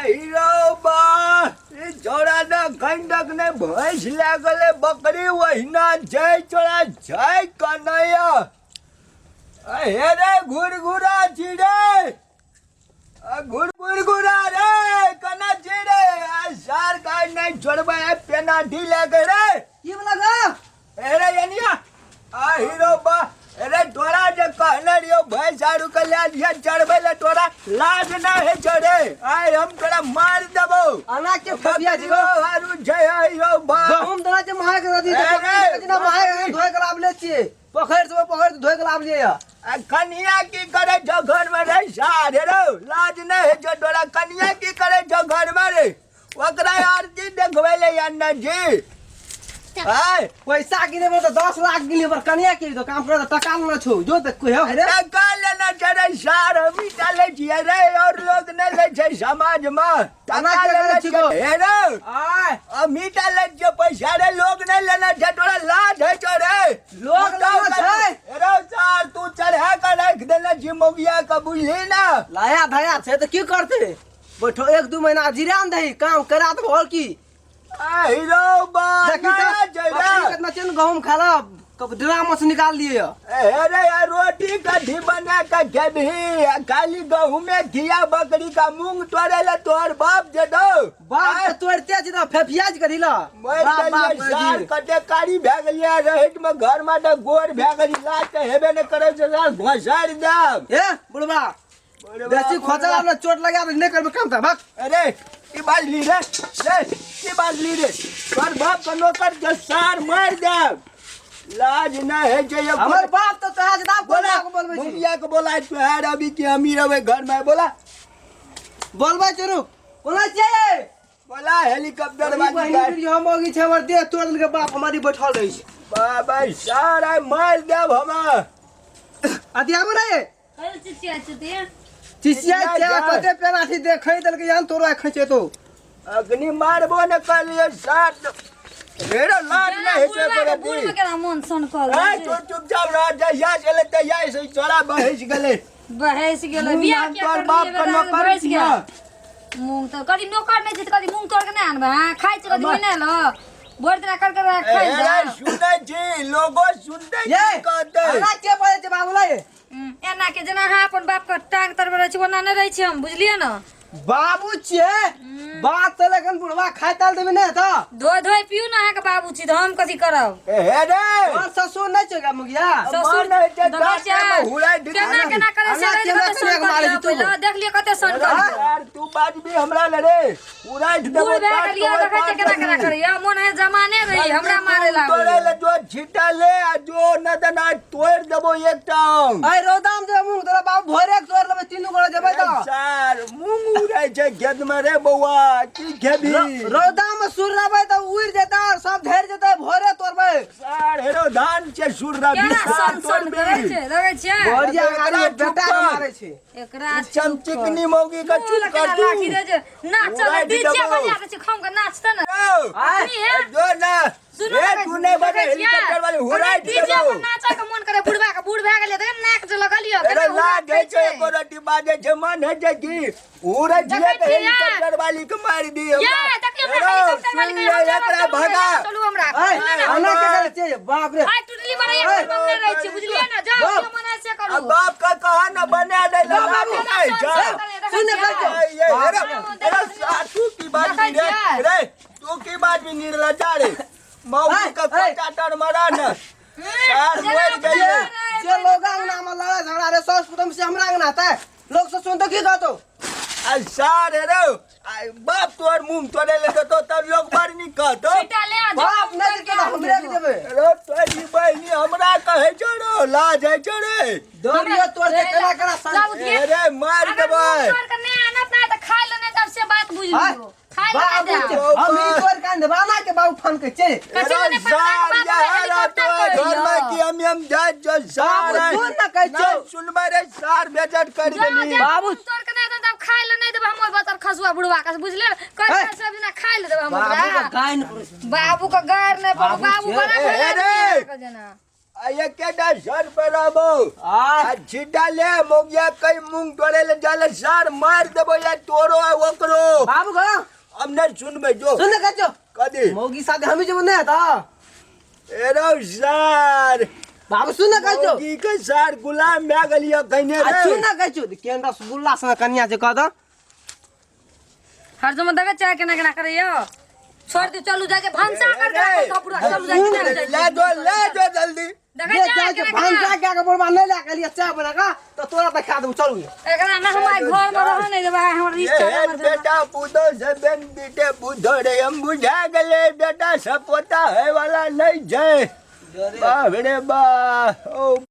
hero बा जोड़ा ना खंडक ने भैंस लागले बकरी वहीना जय चोरा जय कन्हैया हे रे घुरघुरा चिड़े घुरघुरा रे कना चिड़े सार का नहीं छोड़बा पेना ढीला करे ये वाला गा अरे यानिया हीरो बा अरे तोरा जे कहले रियो भाई सारू के ले दिया चढ़बे ले तोरा लाज ना है चढ़े आय हम तोरा मार देबो अना के फबिया जी हारू जय हीरो बा हम दना जे मार के दी के ना मार धोए के लाभ ले छी पोखर से पोखर धोए के लाभ ले कन्या की करे जो घर में रे सारे रो लाज ना है जो तोरा कन्या की करे जो घर में रे ओकरा आरती देखबे ले अन्ना जी हाय पैसा गिने में तो 10 लाख गिने पर कन्या के तो काम कर टका न छो जो तक कोई हो रे टका लेना चढ़े सार हम डाले छिए रे और लोग न ले छै समाज में टका लेना छिको हे रे आय अमीटा ले जो पैसा रे लोग न लेना छै तोरा लाज है चढ़े लोग लेना छै रे सार तू चढ़ा के रख देना छी मोगिया का बुझली ना लाया धया छै तो की करते बैठो 1-2 महीना जिरान दही काम करा तो और की हीरो बा कितना चेन गहूम खाला ड्राम से निकाल लिए अरे यार रोटी कढ़ी बना के खेबही खाली गहूं में घिया बकरी का मूंग तोड़े ले तोर बाप दे दो बाप तोड़ते जी ना फेफियाज करी ला बाप बाप सार कटे कारी भे गेलिया रहित में घर में त गोर भे गेली लात हेबे न करे से सार घोसार देब ए बुढ़वा बेसी खोजला न चोट लगा नहीं करबे काम त भाग अरे की बाजली रे की बाजली रे तोर बाप का नौकर के सार मार देब लाज ना है जे हमर बाप तो तोरा जदा बोला को बोलबे छी मुखिया को बोला तू है अभी कि अमीर है घर में बोलबे चरू बोला छे बोला हेलीकॉप्टर वाली गाड़ी हम होगी छे हमर देह तोड़ के बाप हमारी बैठल रही छे बाबा सारा मार देब हम अतिया बरे कल चिचिया चुतिया चिचिया क्या कते पेनाठी देखै दल के जान तोरा खचे तो अग्नि मारबो न कलियो साथ रेडो लाज न है से पर बुढ़ में केना मन सन कल ए तू चुपचाप रह जा या चले त या से चोरा बहस गेले बहेस गेल बियाह के तोर बाप का नौकर छिया मूंग तो कदी नौकर नहीं छै त कदी मूंग तोड़ के नै आनबा खाइ छ कदी नै ल बोर दिना कर खाइ जा सुनै छी लोगो सुनते ये कहते हमरा के बोले छै बाबूला ये एना के जना हां अपन बाप का टांग तरबे रहै छै ओना नै रहै छै हम बुझलिए न बाबू छे बात तो लेकिन बुढ़वा खाय ताल देबे नै त धोय पिउ न अहाँ के बाबू छी त हम कथि करब हे रे और ससुर नै छगा मुखिया ससुर नै जे दबचा हुराई केना केना करे से देख लियो कते सन कर यार तू बाज भी हमरा ल रे उड़ाई देबो बुढ़ भए गेलिए देखै छै केना केना करे या मोन है जमाने रही हमरा मारे तोरे लागल ले जो छिटा ले आ जो न देना तोड़ देबो एक टांग आई रोदाम जे मुंह तोरा बाबू भोरे के तोड़ लेबे तीनू गोरे जेबै त सार मुंह उड़ाई छै खेत में रे बौआ की खेबी रोदाम में सुर रहबै त उड़ जेता सब घेर जेतै भोरे तोड़बै सार हेरो धान छै सुररा केना बिसार सन सन करे छै देखै छै बढ़िया गाड़ी बेटा के मारे छै एकरा चमचिकनी मौगी का चुप कर तू लाठी दे जे नाच ले डीजे बजा के खम के नाचते न जो ना सुनो ए तू ने बड़े हेलीकॉप्टर वाले हुराई डीजे देबो पर नाचा के मन करे बुढ़वा के बूढ़ भए गेले त नाक जे लगलियो अरे लाज है छै एको रोटी बाजे छै मन है छै की उड़े जिए के हेलीकॉप्टर वाली के मार दियो ये देखियो हेलीकॉप्टर वाली के एकरा भगा चलू हमरा आना के करे छै बाप रे आइ टुटली बड़ा एक बनने रहै छै बुझलिए न जाओ जो मन से करू अब बाप का कहा न बना दे जा सुन अरे तू की बात रे तू की बात भी निर्ला जा रे मौगी का चाटर मारा न सार मोर गए जे लोग अंगना में लड़ा झगड़ा रे सस कुटुंब से हमरा अंगना आता लोग से सुन तो की कहतो आ सार रे बाप तोर मुंह तोड़े ले तो तब लोग बार नहीं कहतो सीटा ले आ बाप नहीं के हमरे के देबे अरे तोरी बहनी हमरा कहे छोड़ो लाज है छोड़े दोरियो तोड़ के केना केना सन अरे मार देबे तोड़ के नहीं आना अपना त खाइ ले नहीं तब से बात बुझ लियो खाइ ले बाबू जा हम ई तोड़ के देबाना के बाबू फोन के छै अरे सार यार तो घर में कि हम जा जो सार सुन न कह छो सुनबे रे सार बेजट कर देली बाबू तोड़ के नहीं तब खाइ ले नहीं देब हमर बतर खसुआ बुढ़वा का बुझले कर सब दिन खाइ ले देब बाबू का हमरा गाय न बाबू का गार नहीं बाबू बड़ा जना आये केटा सर पर आबो આ आ छीटा ले मोगिया कई मूंग तोड़े ले जाले सार मार देबो या तोरो आ ओकरो બાબુ ગયો हमने सुन भाई जो સુન કાચો कदी મોગી સાથે હમી જ મને હતા एरो सार બાબુ સુન કાચો मोगी के सार गुलाम मैं गलिया कइने આ रे સુન કાચો કેન રસગુલ્લા સે કન્યા છે કહો हर जमा दगा चाय केना केना करैयो छोड़ दे चलू जाके भांसा कर के कपड़ा चलू जाके ले जो जल्दी दगा ये चाय जाके केना भांसा क्या के बोल माने ला के लिए चाय बना का तो तोरा पे खा दू चलू एकरा में हमार घर में रह नहीं देबा हमर ये रिश्ता है बेटा पूतो से बेन बीटे बुधो रे हम बुझा गले बेटा सपोता है वाला नहीं जय बा बा ओ